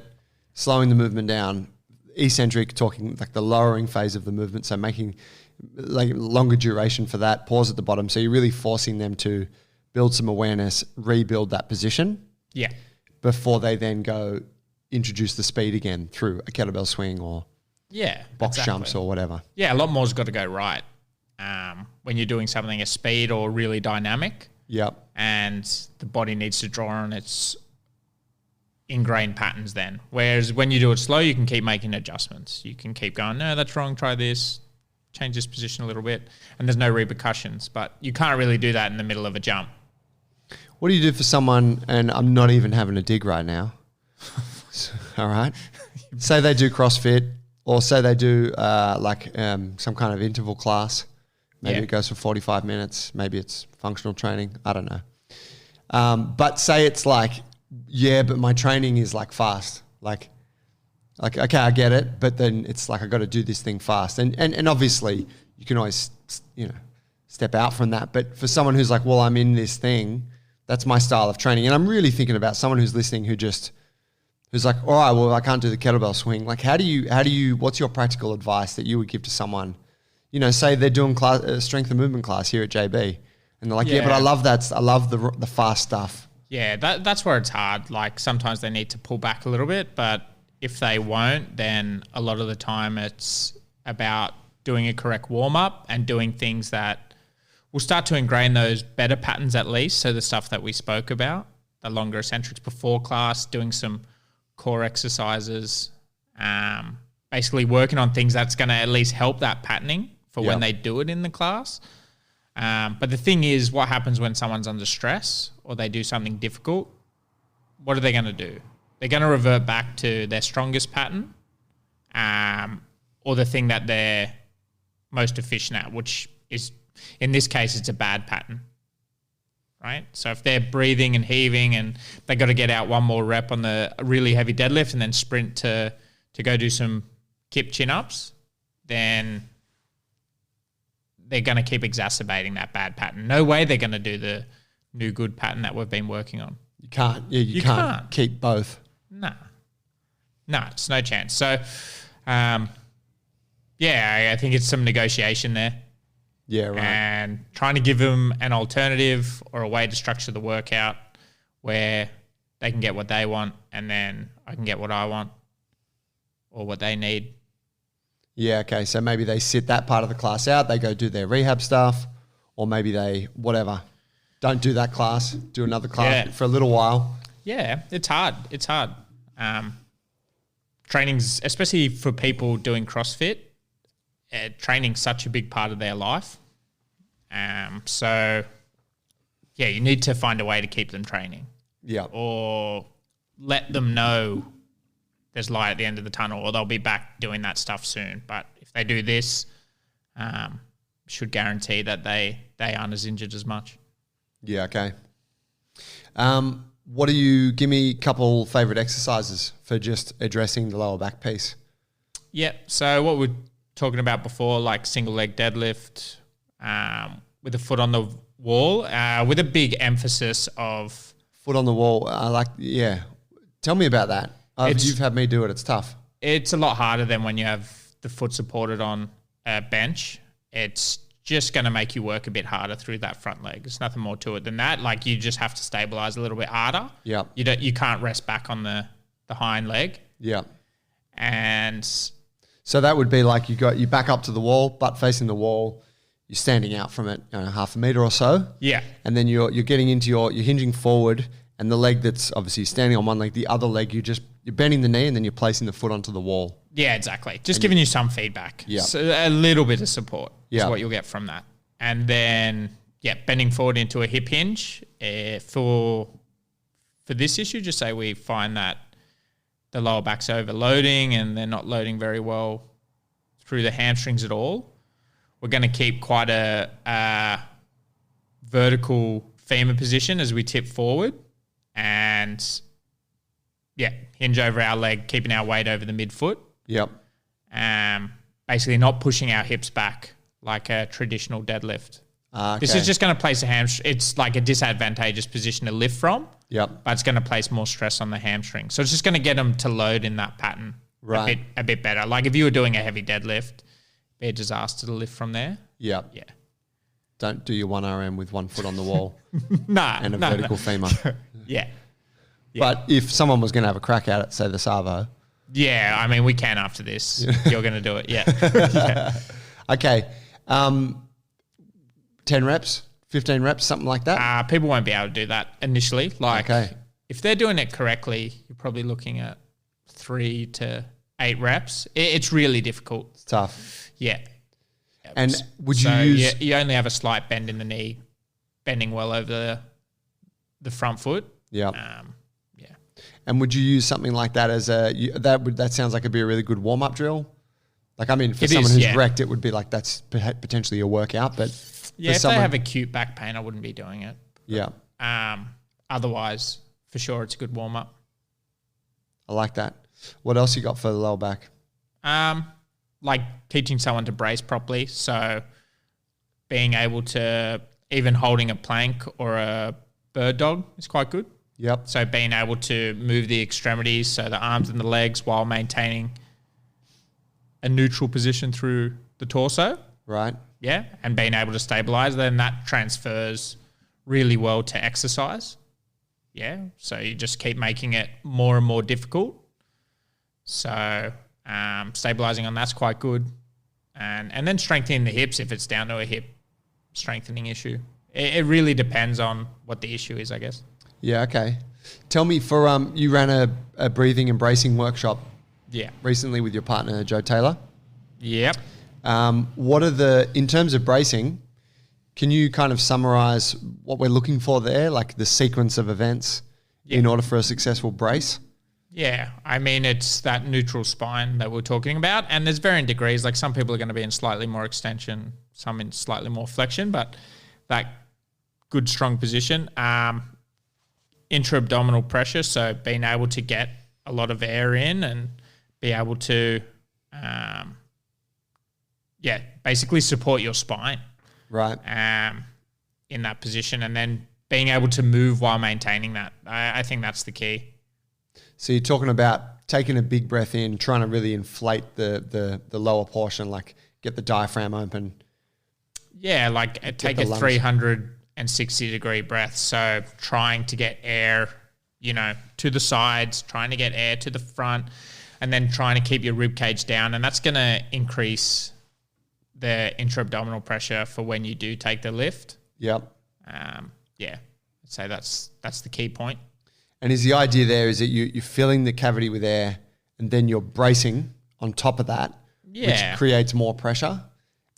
slowing the movement down, eccentric, talking like the lowering phase of the movement, so making like longer duration for that, pause at the bottom. So you're really forcing them to build some awareness, rebuild that position. Yeah. Before they then go introduce the speed again through a kettlebell swing or box jumps or whatever. Yeah, a lot more's got to go right when you're doing something at speed or really dynamic. Yep. And the body needs to draw on its ingrained patterns then. Whereas when you do it slow, you can keep making adjustments. You can keep going, no, that's wrong, try this. change this position a little bit, and there's no repercussions. But you can't really do that in the middle of a jump. What do you do for someone, and I'm not even having a dig right now, all right? Say they do CrossFit, or say they do some kind of interval class. Maybe it goes for 45 minutes. Maybe it's functional training. I don't know. But say it's like, but my training is like fast. Like, okay, I get it. But then it's like, I got to do this thing fast. And obviously you can always, step out from that. But for someone who's like, well, I'm in this thing, that's my style of training. And I'm really thinking about someone who's listening who's like, all right, well, I can't do the kettlebell swing. Like, how do you, what's your practical advice that you would give to someone, say they're doing strength and movement class here at JB and they're like, but I love that. I love the fast stuff. Yeah. That's where it's hard. Like sometimes they need to pull back a little bit, but if they won't, then a lot of the time it's about doing a correct warm up and doing things that will start to ingrain those better patterns at least. So the stuff that we spoke about, the longer eccentrics before class, doing some core exercises, basically working on things that's going to at least help that patterning for when they do it in the class. But the thing is, what happens when someone's under stress or they do something difficult? What are they going to do? They're going to revert back to their strongest pattern or the thing that they're most efficient at, which is, in this case, it's a bad pattern, right? So if they're breathing and heaving and they got to get out one more rep on the really heavy deadlift and then sprint to go do some kip chin-ups, then they're going to keep exacerbating that bad pattern. No way they're going to do the new good pattern that we've been working on. You can't. Yeah, you can't keep both. No, it's no chance. So, I think it's some negotiation there. Yeah, right. And trying to give them an alternative or a way to structure the workout where they can get what they want and then I can get what I want or what they need. Yeah, okay. So maybe they sit that part of the class out, they go do their rehab stuff, or maybe they, don't do that class, do another class for a little while. Yeah, it's hard. Training's, especially for people doing CrossFit, training's such a big part of their life. You need to find a way to keep them training. Yeah. Or let them know there's light at the end of the tunnel or they'll be back doing that stuff soon. But if they do this, should guarantee that they aren't as injured as much. Yeah, okay. Give me a couple favourite exercises for just addressing the lower back piece. Yeah, so what we're talking about before, like single leg deadlift with a foot on the wall, with a big emphasis of... Foot on the wall, Tell me about that. You've had me do it, it's tough. It's a lot harder than when you have the foot supported on a bench. It's just going to make you work a bit harder through that front leg. There's nothing more to it than that. Like you just have to stabilize a little bit harder. Yeah. You can't rest back on the hind leg. Yeah. And so that would be like you back up to the wall, butt facing the wall, you're standing out from it, half a meter or so. Yeah. And then you're getting into you're hinging forward, and the leg that's obviously standing on one leg, the other leg you're bending the knee and then you're placing the foot onto the wall. Yeah, exactly. Just giving you some feedback. Yeah. So a little bit of support is what you'll get from that. And then, bending forward into a hip hinge. For this issue, just say we find that the lower back's overloading and they're not loading very well through the hamstrings at all. We're going to keep quite a vertical femur position as we tip forward and, hinge over our leg, keeping our weight over the midfoot. Yep. Basically not pushing our hips back like a traditional deadlift. Okay. This is just going to place a hamstring. It's like a disadvantageous position to lift from. Yep. But it's going to place more stress on the hamstring. So it's just going to get them to load in that pattern a bit better. Like if you were doing a heavy deadlift, it'd be a disaster to lift from there. Yep. Yeah. Don't do your 1RM with one foot on the wall. And a vertical femur. Yeah. But if someone was going to have a crack at it, say the Savo. Yeah, I mean, we can after this. You're going to do it, yeah. Okay. 10 reps, 15 reps, something like that? People won't be able to do that initially. Like, if they're doing it correctly, you're probably looking at 3 to 8 reps. It's really difficult. It's tough. Yeah. And would you use... You only have a slight bend in the knee, bending well over the front foot. Yeah. Yeah. And would you use something like that as that sounds like it'd be a really good warm-up drill? Like, I mean, for someone who's wrecked, it would be like that's potentially a workout, but... Yeah, if they have acute back pain, I wouldn't be doing it. Yeah. Otherwise, for sure, it's a good warm-up. I like that. What else you got for the lower back? Like teaching someone to brace properly. So being able to, even holding a plank or a bird dog is quite good. Yep. So being able to move the extremities, so the arms and the legs, while maintaining a neutral position through the torso. Right. Yeah. And being able to stabilize, then that transfers really well to exercise. Yeah. So you just keep making it more and more difficult. So stabilizing on that's quite good. And then strengthening the hips if it's down to a hip strengthening issue. It really depends on what the issue is, I guess. Yeah, okay. Tell me, for you ran a breathing and bracing workshop recently with your partner, Joe Taylor. Yep. What are in terms of bracing, can you kind of summarize what we're looking for there, like the sequence of events in order for a successful brace? Yeah, I mean, it's that neutral spine that we're talking about, and there's varying degrees. Like some people are going to be in slightly more extension, some in slightly more flexion, but that good, strong position. Intra-abdominal pressure, so being able to get a lot of air in and be able to, basically support your spine. Right. In that position, and then being able to move while maintaining that. I think that's the key. So you're talking about taking a big breath in, trying to really inflate the lower portion, like get the diaphragm open. Yeah, like take a 360-degree breath. So trying to get air, to the sides, trying to get air to the front, and then trying to keep your rib cage down. And that's going to increase the intra-abdominal pressure for when you do take the lift. Yep. I'd say that's the key point. And is the idea there is that you're filling the cavity with air and then you're bracing on top of that, which creates more pressure,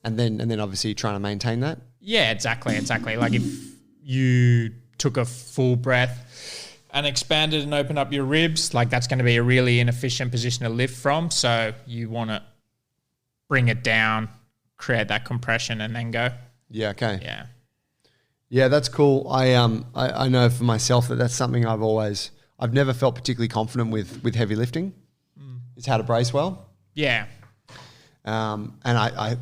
and then obviously trying to maintain that? Yeah, exactly. Like if you took a full breath and expanded and opened up your ribs, like that's going to be a really inefficient position to lift from. So you want to bring it down, create that compression, and then go. Yeah, okay. Yeah. Yeah, that's cool. I know for myself that's something I've never felt particularly confident with heavy lifting. Is how to brace well. Yeah. And I've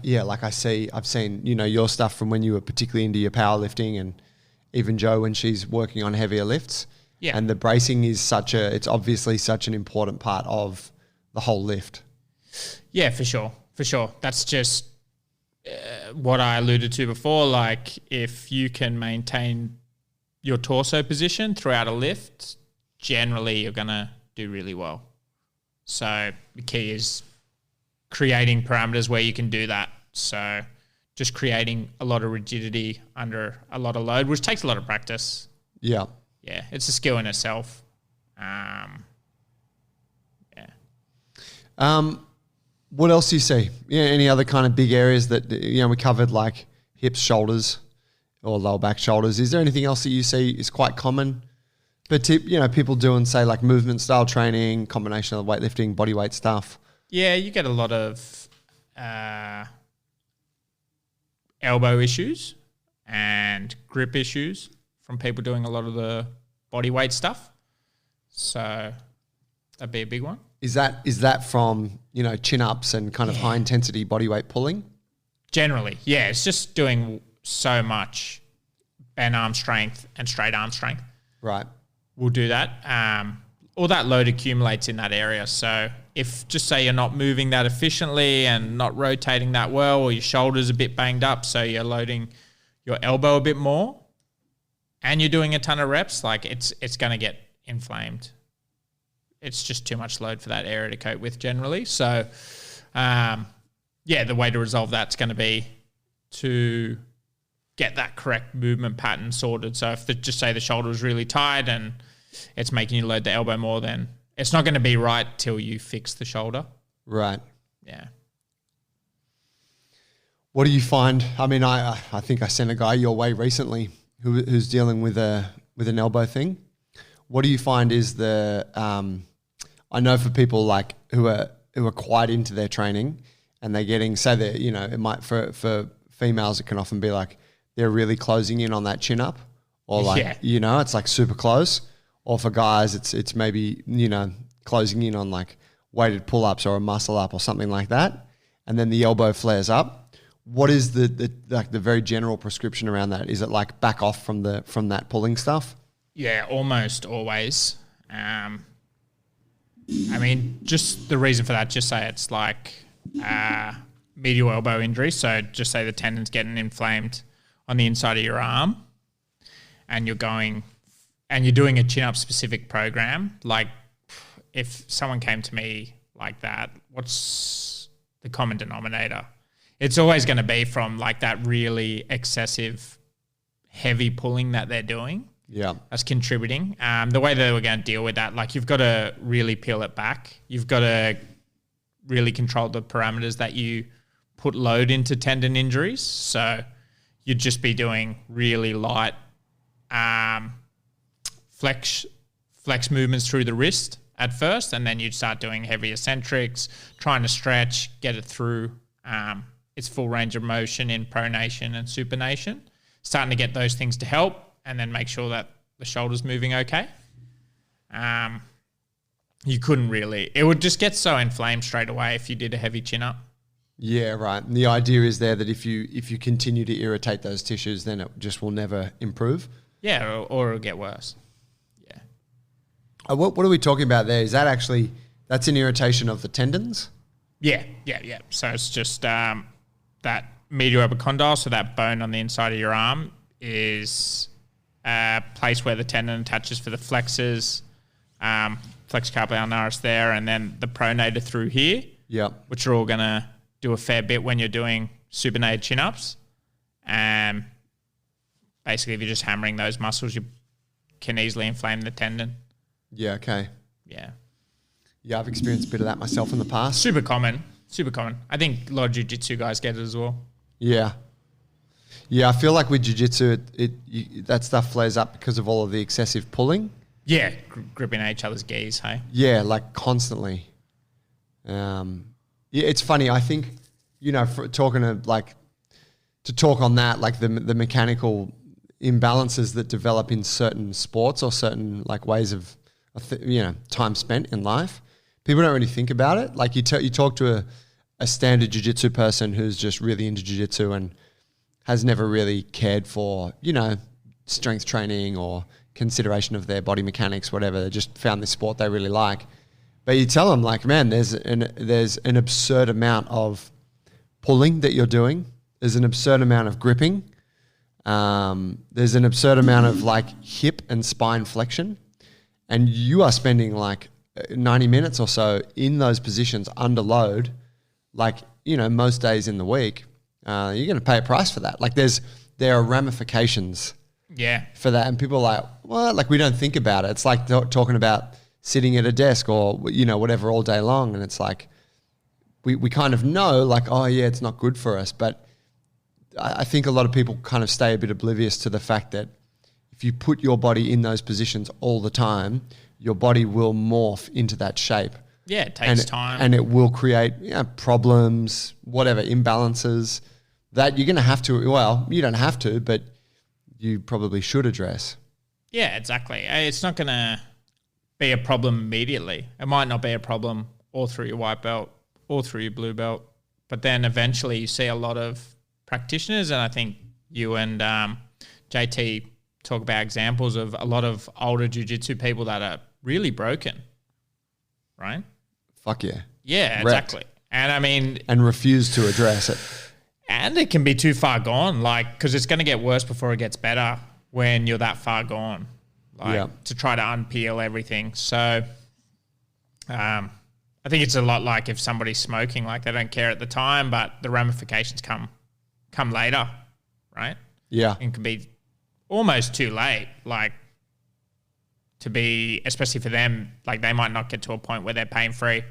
seen your stuff from when you were particularly into your powerlifting, and even Jo when she's working on heavier lifts. Yeah. And the bracing is it's obviously such an important part of the whole lift. Yeah, for sure. That's just what I alluded to before. Like if you can maintain your torso position throughout a lift, generally you're going to do really well. So the key is creating parameters where you can do that. So just creating a lot of rigidity under a lot of load, which takes a lot of practice. Yeah. Yeah, it's a skill in itself. What else do you see? Yeah, any other kind of big areas that we covered, like hips, shoulders, or lower back, shoulders? Is there anything else that you see is quite common? But people doing, say, like movement style training, combination of weightlifting, body weight stuff. Yeah, you get a lot of elbow issues and grip issues from people doing a lot of the body weight stuff. So that'd be a big one. Is that from, chin ups and kind of high intensity body weight pulling? Generally, yeah. It's just doing so much bent arm strength and straight arm strength. Right. We'll do that. All that load accumulates in that area. So if just say you're not moving that efficiently and not rotating that well, or your shoulder's a bit banged up, so you're loading your elbow a bit more and you're doing a ton of reps, like it's going to get inflamed. It's just too much load for that area to cope with generally. So, the way to resolve that's going to be to get that correct movement pattern sorted. So if just say the shoulder is really tight and it's making you load the elbow more, then it's not going to be right till you fix the shoulder. Right. Yeah. What do you find? I mean, I think I sent a guy your way recently who's dealing with an elbow thing. What do you find is I know for people like who are quite into their training and they're getting, say that, you know, it might for females it can often be like they're really closing in on that chin up, or like you know, it's like super close. Or for guys it's maybe, you know, closing in on like weighted pull-ups or a muscle up or something like that, and then the elbow flares up. What is the very general prescription around that? Is it like back off from that pulling stuff? Yeah, almost always. I mean, just the reason for that, just say it's like medial elbow injury. So just say the tendon's getting inflamed on the inside of your arm, and you're doing a chin-up specific program. Like if someone came to me like that, what's the common denominator? It's always going to be from like that really excessive heavy pulling that they're doing. Yeah. That's contributing. The way that we're going to deal with that, like you've got to really peel it back. You've got to really control the parameters that you put load into tendon injuries. So you'd just be doing really light flex movements through the wrist at first, and then you'd start doing heavy eccentrics, trying to stretch, get it through its full range of motion in pronation and supination, starting to get those things to help, and then make sure that the shoulder's moving okay. You couldn't really. It would just get so inflamed straight away if you did a heavy chin up. Yeah, right. And the idea is there that if you continue to irritate those tissues, then it just will never improve. Yeah, or it'll get worse. Yeah. What are we talking about there? Is that actually, that's an irritation of the tendons? Yeah. So it's just that medial epicondyle, so that bone on the inside of your arm, is a place where the tendon attaches for the flexors, flexor carpi ulnaris there, and then the pronator through here, which are all going to do a fair bit when you're doing supinated chin-ups. Basically, if you're just hammering those muscles, you can easily inflame the tendon. Yeah, okay. Yeah. Yeah, I've experienced a bit of that myself in the past. Super common. I think a lot of jiu-jitsu guys get it as well. Yeah. Yeah, I feel like with jiu-jitsu, that stuff flares up because of all of the excessive pulling. Yeah, gripping at each other's gis, hey? Yeah, like constantly. Yeah, it's funny. I think, you know, to talk on that, like the mechanical imbalances that develop in certain sports or certain like ways of, you know, time spent in life. People don't really think about it. Like you talk to a standard jiu-jitsu person who's just really into jiu-jitsu and has never really cared for, you know, strength training or consideration of their body mechanics, whatever. They just found this sport they really like. But you tell them like, man, there's an absurd amount of pulling that you're doing. There's an absurd amount of gripping. There's an absurd amount of like hip and spine flexion. And you are spending like 90 minutes or so in those positions under load, like, you know, most days in the week. You're going to pay a price for that. Like there are ramifications for that. And people are like, well, like we don't think about it. It's like talking about sitting at a desk or, you know, whatever all day long. And it's like, we kind of know like, oh yeah, it's not good for us. But I think a lot of people kind of stay a bit oblivious to the fact that if you put your body in those positions all the time, your body will morph into that shape. Yeah, it takes time. And it will create, you know, problems, whatever, imbalances that you're going to have to, well, you don't have to, but you probably should address. Yeah, exactly. It's not going to be a problem immediately. It might not be a problem all through your white belt or through your blue belt, but then eventually you see a lot of practitioners, and I think you and JT talk about examples of a lot of older jiu-jitsu people that are really broken, right? Fuck yeah. Yeah, exactly. And I mean... And refuse to address it. And it can be too far gone, like, because it's going to get worse before it gets better when you're that far gone, like, to try to unpeel everything. So I think it's a lot like if somebody's smoking, like they don't care at the time, but the ramifications come later, right? Yeah. And can be almost too late, like, to be, especially for them, like they might not get to a point where they're pain-free.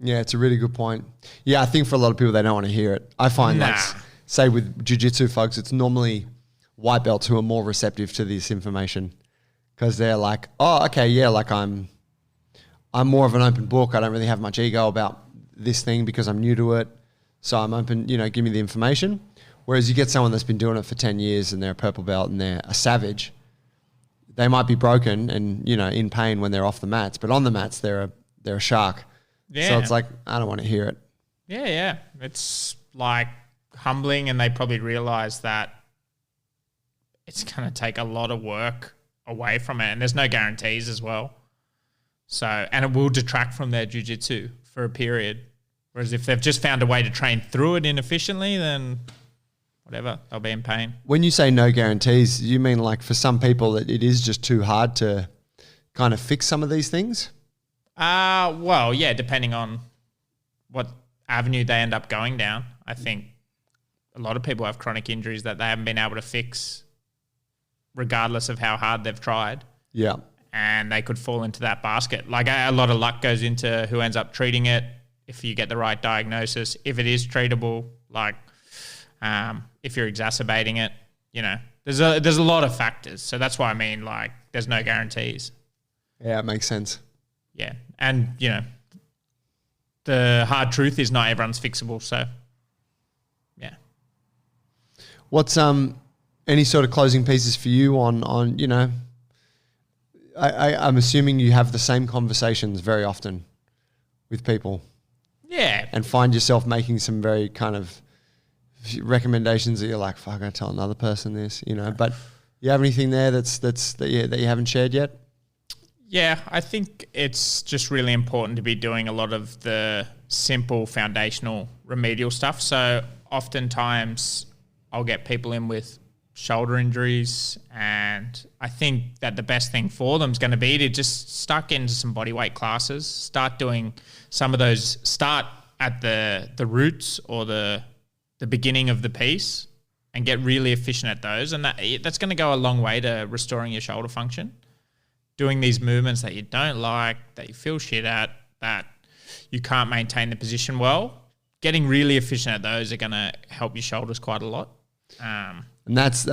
Yeah, it's a really good point. Yeah, I think for a lot of people, they don't want to hear it. I find like, say with jiu-jitsu folks, it's normally white belts who are more receptive to this information because they're like, oh, okay, yeah, like I'm more of an open book. I don't really have much ego about this thing because I'm new to it. So I'm open, give me the information. Whereas you get someone that's been doing it for 10 years and they're a purple belt and they're a savage, they might be broken and, in pain when they're off the mats, but on the mats, they're a shark. Yeah. So it's like, I don't want to hear it. Yeah. It's like humbling, and they probably realize that it's going to take a lot of work away from it, and there's no guarantees as well. So, and it will detract from their jiu-jitsu for a period. Whereas if they've just found a way to train through it inefficiently, then whatever, they'll be in pain. When you say no guarantees, you mean like for some people it is just too hard to kind of fix some of these things? Well, yeah, depending on what avenue they end up going down. I think a lot of people have chronic injuries that they haven't been able to fix regardless of how hard they've tried. Yeah. And they could fall into that basket. Like a lot of luck goes into who ends up treating it, if you get the right diagnosis, if it is treatable, like if you're exacerbating it, there's a lot of factors. So that's why I mean, like, there's no guarantees. Yeah, it makes sense. Yeah. And, the hard truth is not everyone's fixable. So, yeah. What's any sort of closing pieces for you on I'm assuming you have the same conversations very often with people. Yeah. And find yourself making some very kind of recommendations that you're like, fuck, I gotta tell another person this, but you have anything there that you haven't shared yet? Yeah, I think it's just really important to be doing a lot of the simple foundational remedial stuff. So oftentimes I'll get people in with shoulder injuries, and I think that the best thing for them is going to be to just start getting into some body weight classes, start doing some of those, start at the roots or the beginning of the piece and get really efficient at those. And that's going to go a long way to restoring your shoulder function. Doing these movements that you don't like, that you feel shit at, that you can't maintain the position well, getting really efficient at those are going to help your shoulders quite a lot. And that's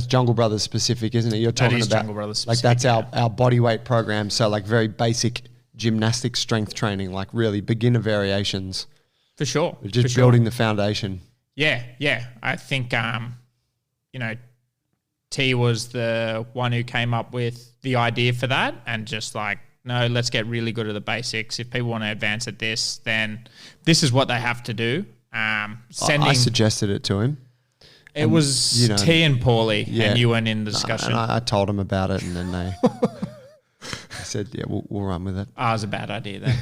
Jungle Brothers specific, isn't it? You're talking about Jungle Brothers specific, like that's our body weight program. So like very basic gymnastic strength training, like really beginner variations. For sure. Just building the foundation. Yeah. I think, T was the one who came up with the idea for that, and just like, no, let's get really good at the basics. If people want to advance at this, then this is what they have to do. I suggested it to him. It was T and Paulie, and you weren't in the discussion. I told him about it, and then I said, yeah, we'll run with it. Oh, it was a bad idea then.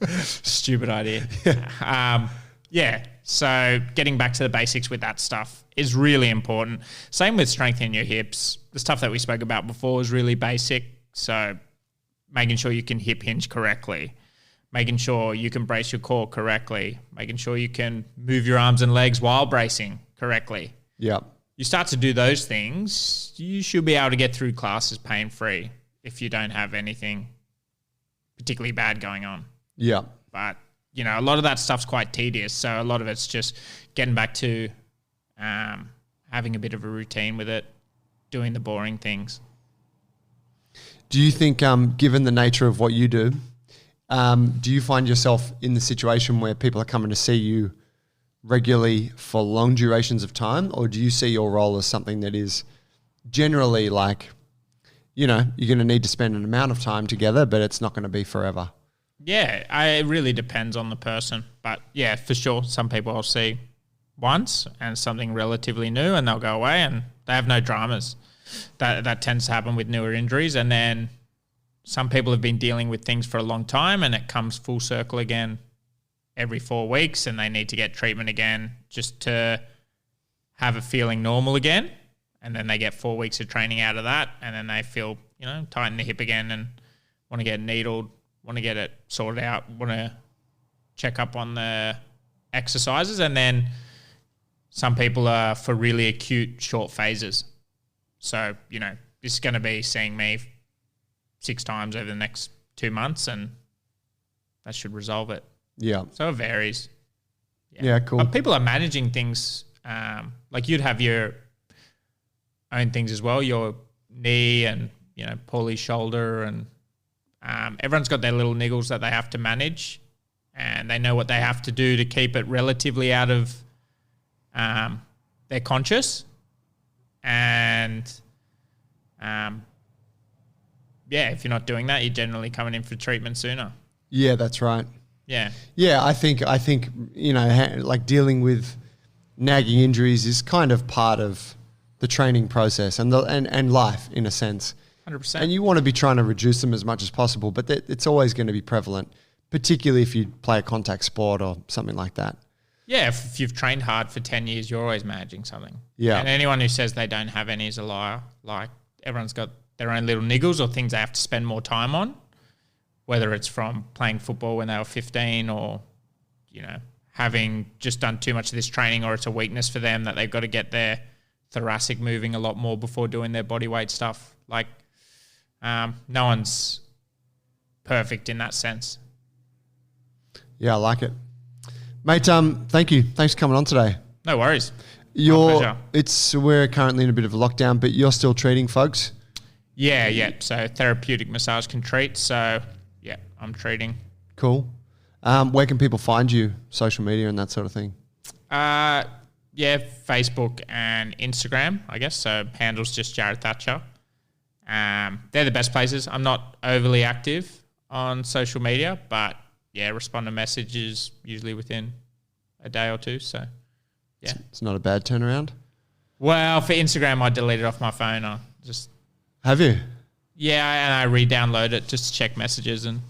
Stupid idea. Yeah. So getting back to the basics with that stuff is really important. Same with strengthening your hips. The stuff that we spoke about before is really basic. So making sure you can hip hinge correctly, making sure you can brace your core correctly, making sure you can move your arms and legs while bracing correctly. Yeah. You start to do those things, you should be able to get through classes pain-free if you don't have anything particularly bad going on. Yeah. But, a lot of that stuff's quite tedious. So a lot of it's just getting back to having a bit of a routine with it, doing the boring things. Do you think, given the nature of what you do you find yourself in the situation where people are coming to see you regularly for long durations of time, or do you see your role as something that is generally like, you're going to need to spend an amount of time together, but it's not going to be forever? Yeah, it really depends on the person. But yeah, for sure, some people I'll see once and something relatively new, and they'll go away and they have no dramas. That tends to happen with newer injuries. And then some people have been dealing with things for a long time, and it comes full circle again every 4 weeks, and they need to get treatment again just to have it feeling normal again. And then they get 4 weeks of training out of that, and then they feel, tighten the hip again and want to get needled, want to get it sorted out, want to check up on the exercises. And then some people are for really acute short phases. So, this is going to be seeing me 6 times over the next 2 months, and that should resolve it. Yeah. So it varies. Yeah, cool. But people are managing things. Like you'd have your own things as well, your knee and, poorly shoulder, and everyone's got their little niggles that they have to manage, and they know what they have to do to keep it relatively out of their conscious. And if you're not doing that, you're generally coming in for treatment sooner. Yeah, that's right. Yeah. Yeah, I think like dealing with nagging injuries is kind of part of the training process and life in a sense. 100%. And you want to be trying to reduce them as much as possible, but it's always going to be prevalent, particularly if you play a contact sport or something like that. Yeah, if you've trained hard for 10 years, you're always managing something. Yeah. And anyone who says they don't have any is a liar. Like, everyone's got their own little niggles or things they have to spend more time on, whether it's from playing football when they were 15 or, having just done too much of this training, or it's a weakness for them that they've got to get their thoracic moving a lot more before doing their body weight stuff. Like, no one's perfect in that sense. Yeah, I like it. Mate, thank you. Thanks for coming on today. No worries. We're currently in a bit of a lockdown, but you're still treating folks? Yeah. So therapeutic massage can treat. So, yeah, I'm treating. Cool. Where can people find you? Social media and that sort of thing? Facebook and Instagram, I guess. So handle's just Jarrod Thatcher. They're the best places. I'm not overly active on social media, but respond to messages usually within a day or two. So, yeah. It's not a bad turnaround? Well, for Instagram, I deleted it off my phone. Have you? Yeah, and I re-download it just to check messages and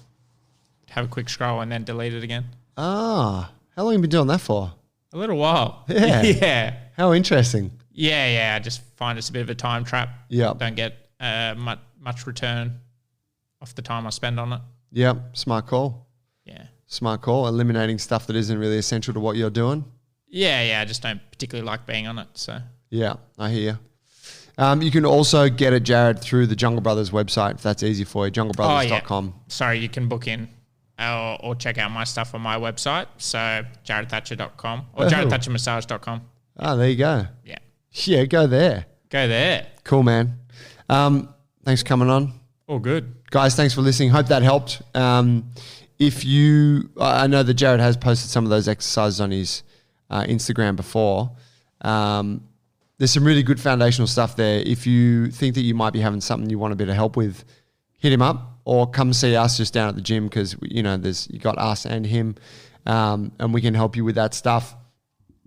have a quick scroll and then delete it again. Ah, how long have you been doing that for? A little while. Yeah. Yeah. How interesting. Yeah. I just find it's a bit of a time trap. Yeah. Don't get much return off the time I spend on it. Yeah, smart call. Yeah. Smart call. Eliminating stuff that isn't really essential to what you're doing. Yeah. I just don't particularly like being on it. So. Yeah, I hear you. You can also get at Jarrod through the Jungle Brothers website, if that's easy for you, junglebrothers.com. Sorry, you can book in or check out my stuff on my website, so jarrodthatcher.com or jarrodthatchermassage.com. Oh, there you go. Yeah. Yeah, go there. Go there. Cool, man. Thanks for coming on. All good. Guys, thanks for listening. Hope that helped. I know that Jarrod has posted some of those exercises on his Instagram before. There's some really good foundational stuff there. If you think that you might be having something you want a bit of help with, hit him up or come see us just down at the gym, because you got us and him, and we can help you with that stuff.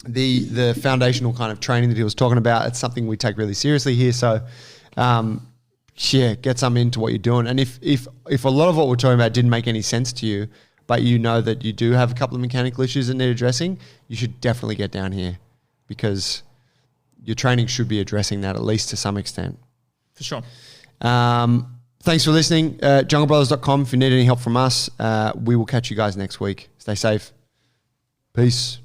The foundational kind of training that he was talking about, it's something we take really seriously here. So, get some into what you're doing. And if a lot of what we're talking about didn't make any sense to you, but you know that you do have a couple of mechanical issues that need addressing, you should definitely get down here, because your training should be addressing that at least to some extent. For sure. Thanks for listening. Junglebrothers.com if you need any help from us. We will catch you guys next week. Stay safe. Peace.